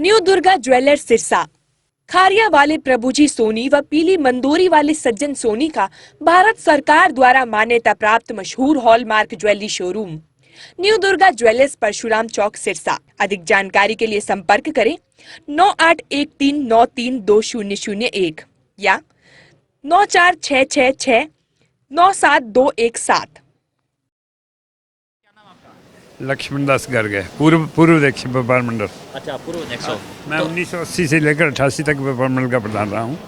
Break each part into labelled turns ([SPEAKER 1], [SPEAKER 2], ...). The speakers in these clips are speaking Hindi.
[SPEAKER 1] New Durga jewellers Sirsa. खारिया वाले प्रभुजी सोनी व पीली मंदोरी वाले सज्जन सोनी का भारत सरकार द्वारा मान्यता प्राप्त मशहूर hallmark jewellery showroom new Durga jewellers Parshuram Chowk Sirsa. अधिक जानकारी के लिए संपर्क करें 9813932001 या 9466697217।
[SPEAKER 2] लक्ष्मण दास गर्ग है, पूर्व अध्यक्ष व्यापार मंडल।
[SPEAKER 3] अच्छा, पूर्व अध्यक्ष।
[SPEAKER 2] मैं 1980 से लेकर 88 तक व्यापार मंडल का प्रधान रहा हूँ।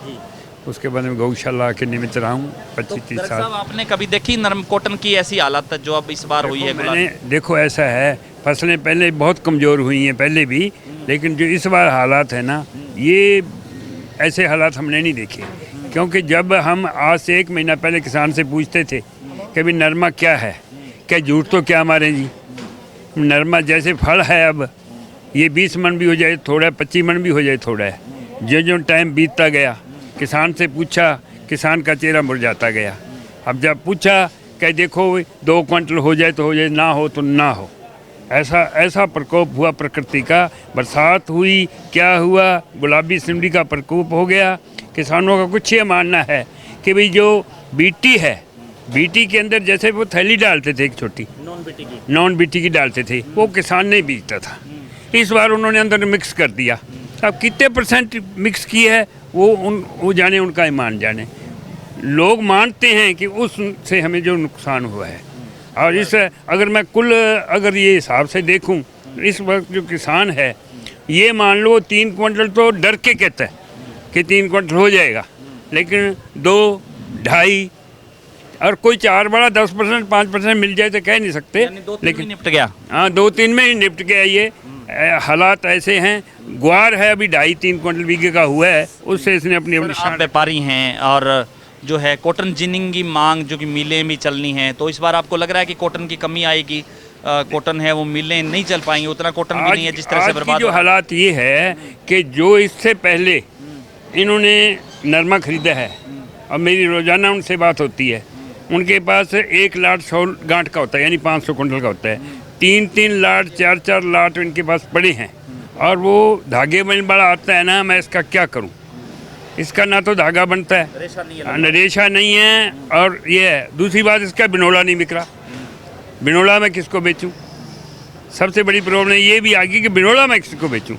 [SPEAKER 2] उसके बाद में गौशाला के निमित्त रहा हूँ 25-30 साल।
[SPEAKER 3] आपने कभी देखी नरम कॉटन की ऐसी हालत जो अब इस बार हुई है?
[SPEAKER 2] मैंने देखो ऐसा है, फसलें पहले बहुत कमज़ोर हुई हैं पहले भी, लेकिन जो इस बार हालात है ना, ये ऐसे हालात हमने नहीं देखे। क्योंकि जब हम आज से 1 महीना पहले किसान से पूछते थे कि भाई नरमा क्या है, क्या झूठ तो क्या मारे जी, नरमा जैसे फल है, अब ये 20 मन भी हो जाए थोड़ा है, 25 मन भी हो जाए थोड़ा है। जो टाइम बीतता गया, किसान से पूछा, किसान का चेहरा मुरझाता गया। अब जब पूछा कि देखो 2 क्विंटल हो जाए तो हो जाए, ना हो तो ना हो। ऐसा प्रकोप हुआ प्रकृति का। बरसात हुई, क्या हुआ, गुलाबी सिमड़ी का प्रकोप हो गया। किसानों का कुछ ये मानना है कि भाई जो बीटी है, बीटी के अंदर जैसे वो थैली डालते थे एक छोटी, नॉन बीटी की डालते थे, वो किसान नहीं बीजता था। इस बार उन्होंने अंदर मिक्स कर दिया। अब कितने % मिक्स की है वो जाने, उनका ईमान जाने। लोग मानते हैं कि उससे हमें जो नुकसान हुआ है। और इस अगर मैं अगर ये हिसाब से देखूं, इस वक्त जो किसान है, ये मान लो 3 क्विंटल तो डर के कहता है कि 3 क्विंटल हो जाएगा, लेकिन 2, 2.5 और कोई 4 बड़ा 10% 5% मिल जाए तो कह नहीं सकते। लेकिन
[SPEAKER 3] निपट गया।
[SPEAKER 2] हाँ, 2-3 में ही निपट गया। ये हालात ऐसे हैं। ग्वार है अभी 2.5-3 क्विंटल बीघे का हुआ है, उससे इसने अपनी
[SPEAKER 3] आप व्यापारी हैं और जो है कॉटन जिनिंग की मांग जो कि मिलें भी चलनी है, तो इस बार आपको लग रहा है कि कॉटन की कमी आएगी? कॉटन है वो मिलें नहीं चल पाएंगी, उतना कॉटन भी नहीं है जिस तरह से बर्बाद।
[SPEAKER 2] जो हालात ये है कि जो इससे पहले इन्होंने नरमा खरीदा है, और मेरी रोजाना उनसे बात होती है, उनके पास 1 लाट 100 गांठ का होता है, यानी 500 कुंटल का होता है। 3-3 लाट 4-4 लाट इनके पास पड़े हैं, और वो धागे में बड़ा आता है ना, मैं इसका क्या करूं। इसका ना तो धागा बनता है, रेशा नहीं है, और ये है दूसरी बात, इसका बिनोला नहीं बिक रहा। बिनोला मैं किसको बेचूं? सबसे बड़ी प्रॉब्लम ये भी आ गई कि बिनोला मैं किसको बेचूं।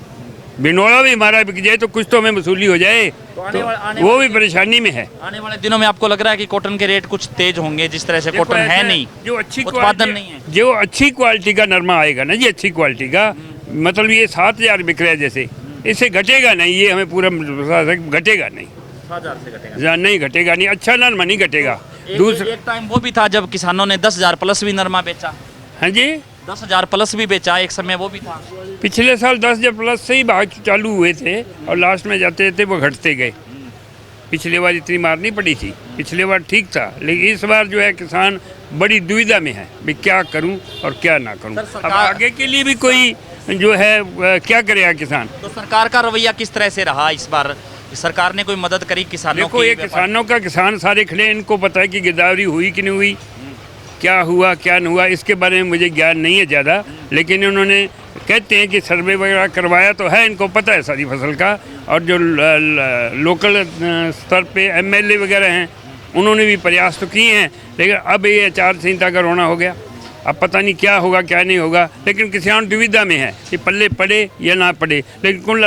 [SPEAKER 2] बिनोला भी हमारा बिक जाए तो कुछ तो हमें वसूली हो जाए, तो वो भी परेशानी में है।
[SPEAKER 3] आने वाले दिनों में आपको लग रहा है कि कॉटन के रेट कुछ तेज होंगे? जिस तरह से कॉटन है नहीं,
[SPEAKER 2] जो अच्छी
[SPEAKER 3] उत्पादन नहीं है,
[SPEAKER 2] जो अच्छी क्वालिटी का नरमा आएगा ना जी, अच्छी क्वालिटी का, मतलब ये 7,000 बिक रहा है जैसे, इससे घटेगा नहीं, ये हमें पूरा घटेगा नहीं,
[SPEAKER 3] 7,000 से घटेगा
[SPEAKER 2] नहीं, घटेगा नहीं, अच्छा नरमा नहीं घटेगा।
[SPEAKER 3] दूसरा एक टाइम वो भी था जब किसानों ने 10,000 प्लस भी नरमा बेचा।
[SPEAKER 2] हाँ जी,
[SPEAKER 3] 10,000 प्लस भी बेचा, एक समय वो भी था।
[SPEAKER 2] पिछले साल 10,000 प्लस से ही भाग चालू हुए थे, और लास्ट में जाते जाते वो घटते गए। पिछले बार इतनी मार नहीं पड़ी थी, पिछले बार ठीक था, लेकिन इस बार जो है किसान बड़ी दुविधा में है, भाई क्या करूं और क्या ना करूं। अब आगे के लिए भी कोई जो है क्या करेगा किसान।
[SPEAKER 3] तो सरकार का रवैया किस तरह से रहा इस बार? सरकार ने कोई मदद करी किसानों की?
[SPEAKER 2] देखो, ये किसानों का, किसान सारे खड़े, इनको पता है कि गिरदावरी हुई कि नहीं हुई, क्या हुआ क्या नहीं हुआ, इसके बारे में मुझे ज्ञान नहीं है ज़्यादा। लेकिन उन्होंने कहते हैं कि सर्वे वगैरह करवाया तो है, इनको पता है सारी फसल का। और जो लोकल स्तर पे MLA वगैरह हैं, उन्होंने भी प्रयास तो किए हैं, लेकिन अब ये आचार संहिता का रोना हो गया। अब पता नहीं क्या होगा क्या नहीं होगा, लेकिन किसान दुविधा में है कि पल्ले पड़े या ना पड़े। लेकिन कुल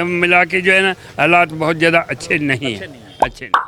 [SPEAKER 2] मिला के जो है ना, हालात बहुत ज़्यादा अच्छे नहीं हैं, अच्छे नहीं।